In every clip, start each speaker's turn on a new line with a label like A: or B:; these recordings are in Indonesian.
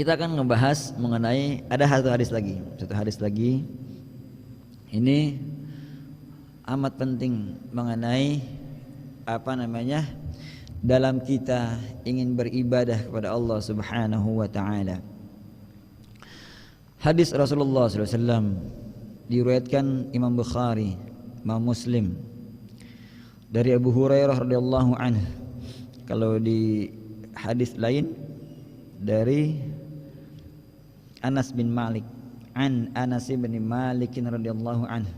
A: kita akan ngebahas mengenai ada satu hadis lagi. Ini amat penting mengenai dalam kita ingin beribadah kepada Allah Subhanahu wa taala. Hadis Rasulullah SAW diriwayatkan Imam Bukhari, Imam Muslim dari Abu Hurairah radhiyallahu anhu. Kalau di hadis lain dari Anas bin Malik, an Anas bin Malik radhiyallahu anhu.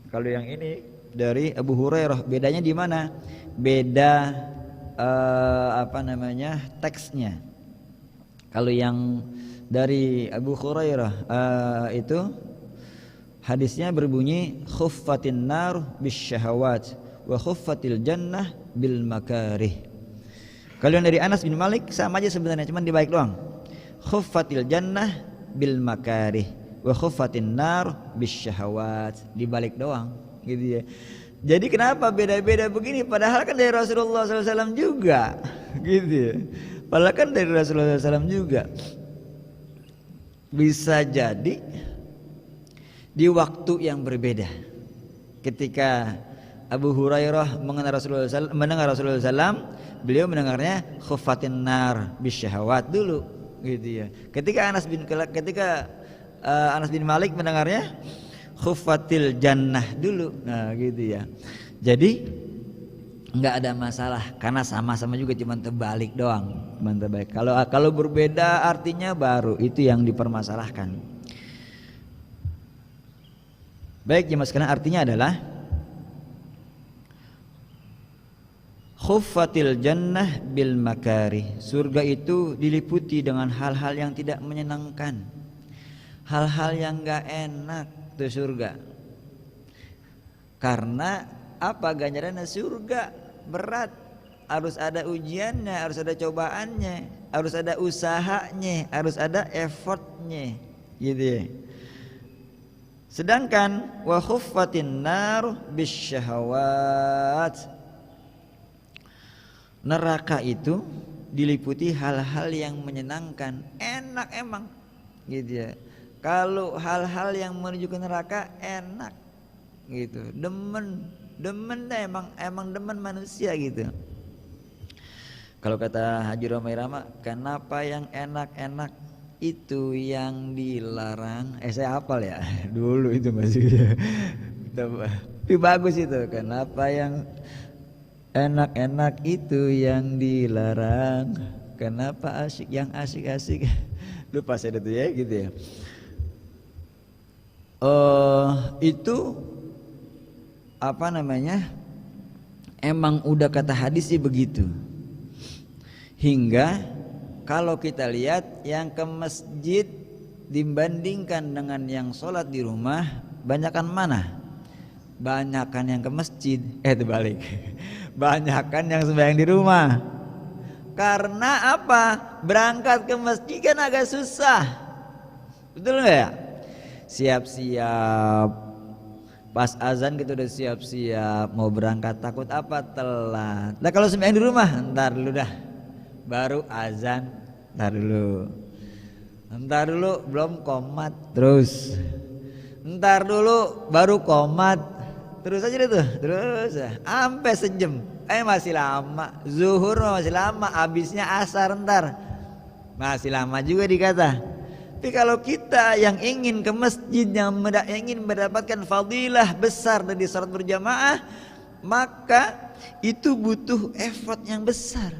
A: Kalau yang ini dari Abu Hurairah, bedanya di mana? Beda teksnya. Kalau yang dari Abu Hurairah itu hadisnya berbunyi khuffatin nar bisyahawat wa khuffatil jannah bil makarih. Kalau yang dari Anas bin Malik sama aja sebenarnya, cuma dibalik doang. Khuffatil jannah bil makarih wa khuffatin nar bisyahawat, dibalik doang gitu ya. Jadi kenapa beda-beda begini? Padahal kan dari Rasulullah SAW juga gitu ya. Padahal kan dari Rasulullah SAW juga. Bisa jadi di waktu yang berbeda. Ketika Abu Hurairah mendengar Rasulullah SAW, beliau mendengarnya khuffatin nar bisyahawat dulu gitu ya. Ketika Anas bin Malik mendengarnya khuffatil jannah dulu. Nah gitu ya. Jadi enggak ada masalah karena sama-sama juga cuma terbalik doang. Kalau berbeda artinya baru itu yang dipermasalahkan. Baik jemaah sekalian, artinya adalah khuffatil jannah bil makarih. Surga itu diliputi dengan hal-hal yang tidak menyenangkan, hal-hal yang enggak enak tuh surga. Karena apa? Ganjarannya surga berat, harus ada ujiannya, harus ada cobaannya, harus ada usahanya, harus ada effortnya gitu ya. Sedangkan wa khuffatin nar bisyahawat, neraka itu diliputi hal-hal yang menyenangkan, enak emang gitu ya. Kalau hal-hal yang menuju ke neraka enak gitu, demen deh, emang demen manusia gitu. Kalau kata Haji Romai Rama, kenapa yang enak-enak itu yang dilarang? Saya hafal ya dulu itu masih tapi bagus itu. Kenapa yang enak-enak itu yang dilarang? Kenapa yang asik-asik lupa saya itu ya gitu ya. Itu emang udah kata hadis sih begitu. Hingga kalau kita lihat yang ke masjid dibandingkan dengan yang sholat di rumah, banyakan mana? Banyakan yang ke masjid. Terbalik. Banyakan yang sembahyang di rumah. Karena apa? Berangkat ke masjid kan agak susah. Betul nggak ya? Siap-siap, pas azan kita udah siap-siap mau berangkat, takut apa? Telat. Nah kalau sembahyang di rumah, ntar dulu dah, baru azan, ntar dulu belum qomat, terus ntar dulu baru qomat, terus aja deh tuh, terus sampai sejam. Masih lama, zuhur masih lama, habisnya asar ntar masih lama juga dikata. Tapi kalau kita yang ingin ke masjid, yang ingin mendapatkan fadilah besar dari salat berjamaah, maka itu butuh effort yang besar,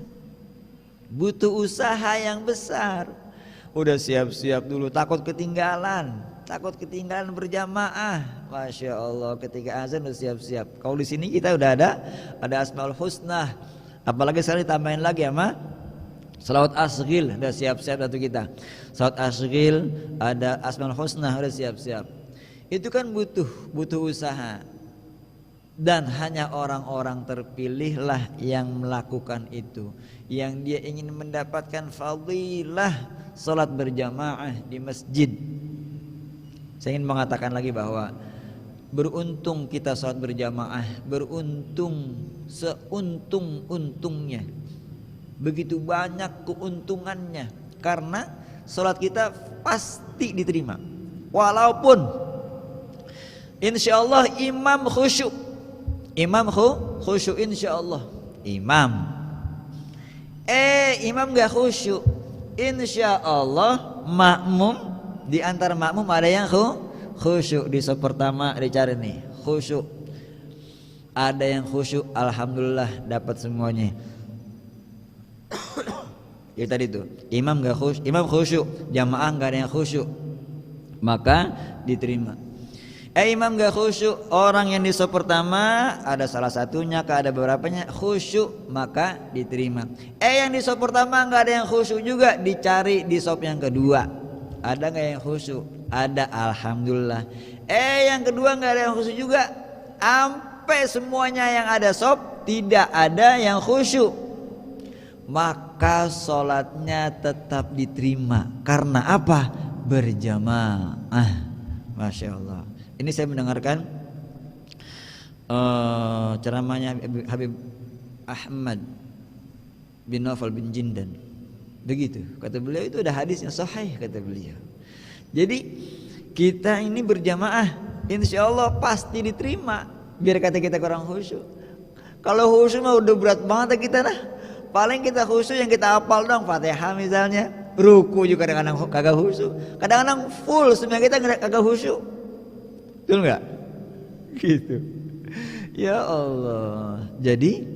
A: butuh usaha yang besar. Udah siap-siap dulu, takut ketinggalan berjamaah. Masya Allah, ketika azan udah siap-siap. Kalau di sini kita udah ada Asmaul Husna, apalagi sekarang ditambahin lagi sama salawat asghil, udah siap-siap satu kita. Salawat asghil, ada Asmaul Husna, udah siap-siap. Itu kan butuh usaha. Dan hanya orang-orang terpilihlah yang melakukan itu, yang dia ingin mendapatkan fadilah salat berjamaah di masjid. Saya ingin mengatakan lagi bahwa beruntung kita salat berjamaah, beruntung seuntung-untungnya. Begitu banyak keuntungannya, karena sholat kita pasti diterima. Walaupun insya Allah imam khusyuk, khusyuk insya Allah. Imam gak khusyuk, insya Allah makmum, di antara makmum ada yang khusyuk. Di sop pertama dicari nih khusyuk, ada yang khusyuk, alhamdulillah dapat semuanya. Ya tadi tuh imam khusyuk, jamaah gak ada yang khusyuk, maka diterima. Imam gak khusyuk, orang yang di sop pertama ada salah satunya, ada beberapanya khusyuk, maka diterima. Yang di sop pertama gak ada yang khusyuk juga, dicari di sop yang kedua, ada gak yang khusyuk? Ada, alhamdulillah. Yang kedua gak ada yang khusyuk juga, sampai semuanya yang ada sop tidak ada yang khusyuk, maka sholatnya tetap diterima. Karena apa? Berjamaah. Masya Allah. Ini saya mendengarkan ceramahnya Habib Ahmad bin Naufal bin Jindan. Begitu kata beliau, itu ada hadis yang sahih kata beliau. Jadi kita ini berjamaah, insya Allah pasti diterima. Biar kata kita kurang khusyuk. Kalau khusyuk mah udah berat banget kita nah. Paling kita khusyuk yang kita hafal dong, Fatihah misalnya. Ruku juga kadang-kadang kagak khusyuk, kadang-kadang full semua kita kagak khusyuk. Betul nggak? Gitu. Ya Allah. Jadi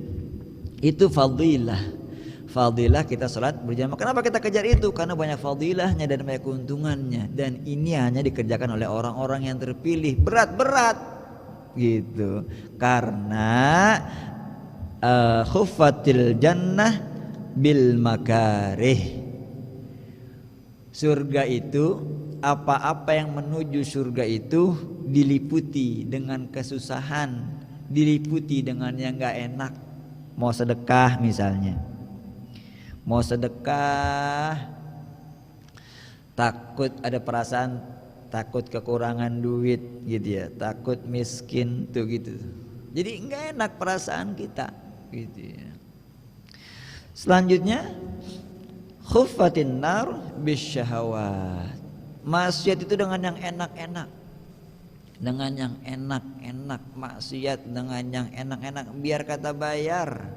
A: itu fadilah kita sholat berjamaah. Kenapa kita kejar itu? Karena banyak fadilahnya dan banyak keuntungannya. Dan ini hanya dikerjakan oleh orang-orang yang terpilih. Berat gitu. Karena khuffatil jannah bil makarih. Surga itu, apa-apa yang menuju surga itu diliputi dengan kesusahan, diliputi dengan yang gak enak. Mau sedekah misalnya, mau sedekah takut ada perasaan, takut kekurangan duit gitu ya, takut miskin tuh gitu. Jadi gak enak perasaan kita gitu ya. Selanjutnya khuffatin nar bisyahawat. Maksiat itu dengan yang enak-enak, dengan yang enak-enak, maksiat dengan yang enak-enak. Biar kata bayar,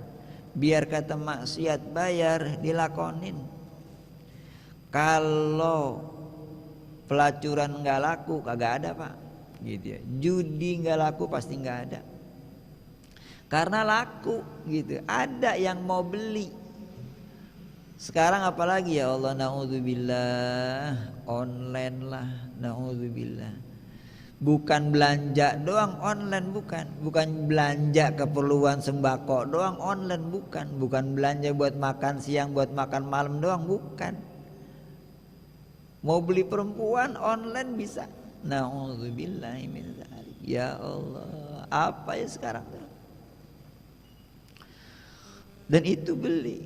A: biar kata maksiat bayar, dilakonin. Kalau pelacuran nggak laku, kagak ada pak, gitu ya. Judi nggak laku pasti nggak ada, karena laku gitu. Ada yang mau beli. Sekarang apalagi ya Allah, na'udzubillah, online lah, na'udzubillah. Bukan belanja doang online, bukan belanja keperluan sembako doang online, bukan belanja buat makan siang, buat makan malam doang, bukan. Mau beli perempuan online bisa. Na'udzubillah min dzalik. Ya Allah, apa ya sekarang? Dan itu beli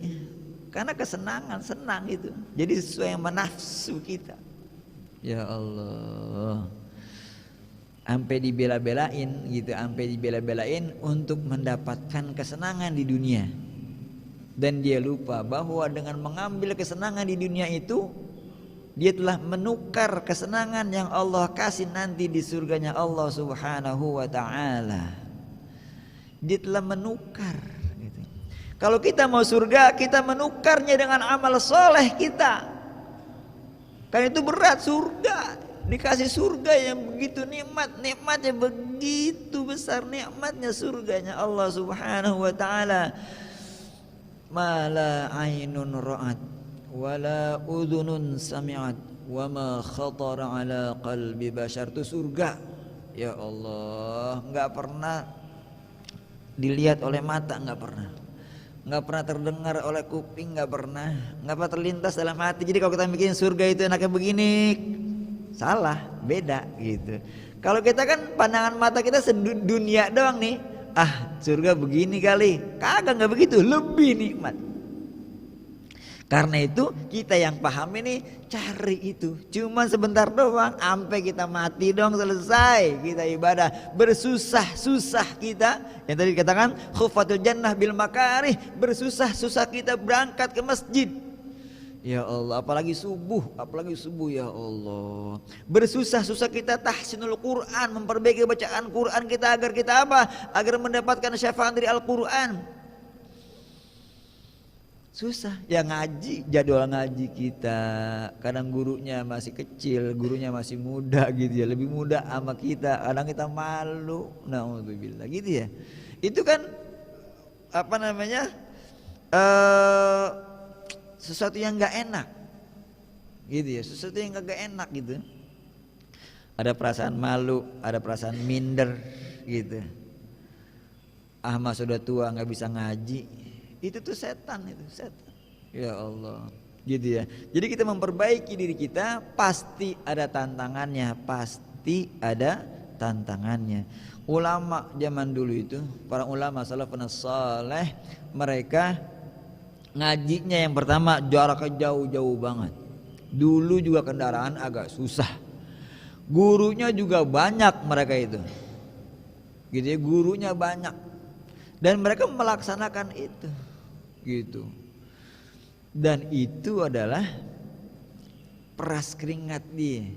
A: karena kesenangan, senang itu. Jadi sesuai yang nafsu kita. Ya Allah. Sampai dibela-belain gitu, sampai dibela-belain untuk mendapatkan kesenangan di dunia. Dan dia lupa bahwa dengan mengambil kesenangan di dunia itu, dia telah menukar kesenangan yang Allah kasih nanti di surganya Allah Subhanahu wa ta'ala. Dia telah menukar gitu. Kalau kita mau surga, kita menukarnya dengan amal soleh kita. Karena itu berat surga. Dikasih surga yang begitu nikmatnya begitu besar, nikmatnya surganya Allah Subhanahu wa ta'ala. Mala ainun ra'at wala udhunun sami'at wa ma khatara ala qalbi bashar. Itu surga. Ya Allah, enggak pernah dilihat oleh mata, enggak pernah terdengar oleh kuping, enggak pernah terlintas dalam hati. Jadi kalau kita bikin surga itu enaknya begini, salah, beda gitu. Kalau kita kan pandangan mata kita sedunia doang nih. Surga begini kali. Kagak, enggak begitu, lebih nikmat. Karena itu kita yang paham ini cari itu. Cuma sebentar doang, sampai kita mati dong, selesai kita ibadah. Bersusah-susah kita, yang tadi dikatakan khuffatul jannah bil makarih, bersusah-susah kita berangkat ke masjid. Ya Allah, apalagi subuh ya Allah. Bersusah-susah kita tahsinul Quran, memperbaiki bacaan Quran kita agar kita apa? Agar mendapatkan syafaat dari Al-Quran. Susah ya ngaji, jadwal ngaji kita. Kadang gurunya masih kecil, gurunya masih muda gitu ya, lebih muda sama kita. Kadang kita malu, naudzubillah gitu ya. Itu kan apa namanya? Sesuatu yang nggak enak gitu ya, sesuatu yang nggak enak gitu. Ada perasaan malu, ada perasaan minder gitu. Ahmad sudah tua nggak bisa ngaji, itu tuh setan, itu setan. Ya Allah gitu ya. Jadi kita memperbaiki diri kita pasti ada tantangannya, pasti ada tantangannya. Ulama zaman dulu itu, para ulama salafun saleh, mereka ngajinya yang pertama jaraknya jauh-jauh banget. Dulu juga kendaraan agak susah. Gurunya juga banyak mereka itu. Gitu ya, gurunya banyak. Dan mereka melaksanakan itu. Gitu. Dan itu adalah peras keringat dia.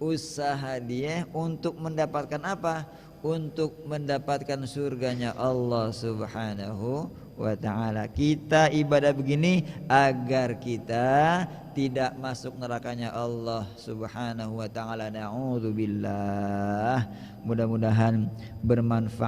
A: Usaha dia untuk mendapatkan apa? Untuk mendapatkan surganya Allah Subhanahu wa ta'ala. Kita ibadah begini agar kita tidak masuk nerakanya Allah Subhanahu wa ta'ala. Na'udzubillah. Mudah-mudahan bermanfaat.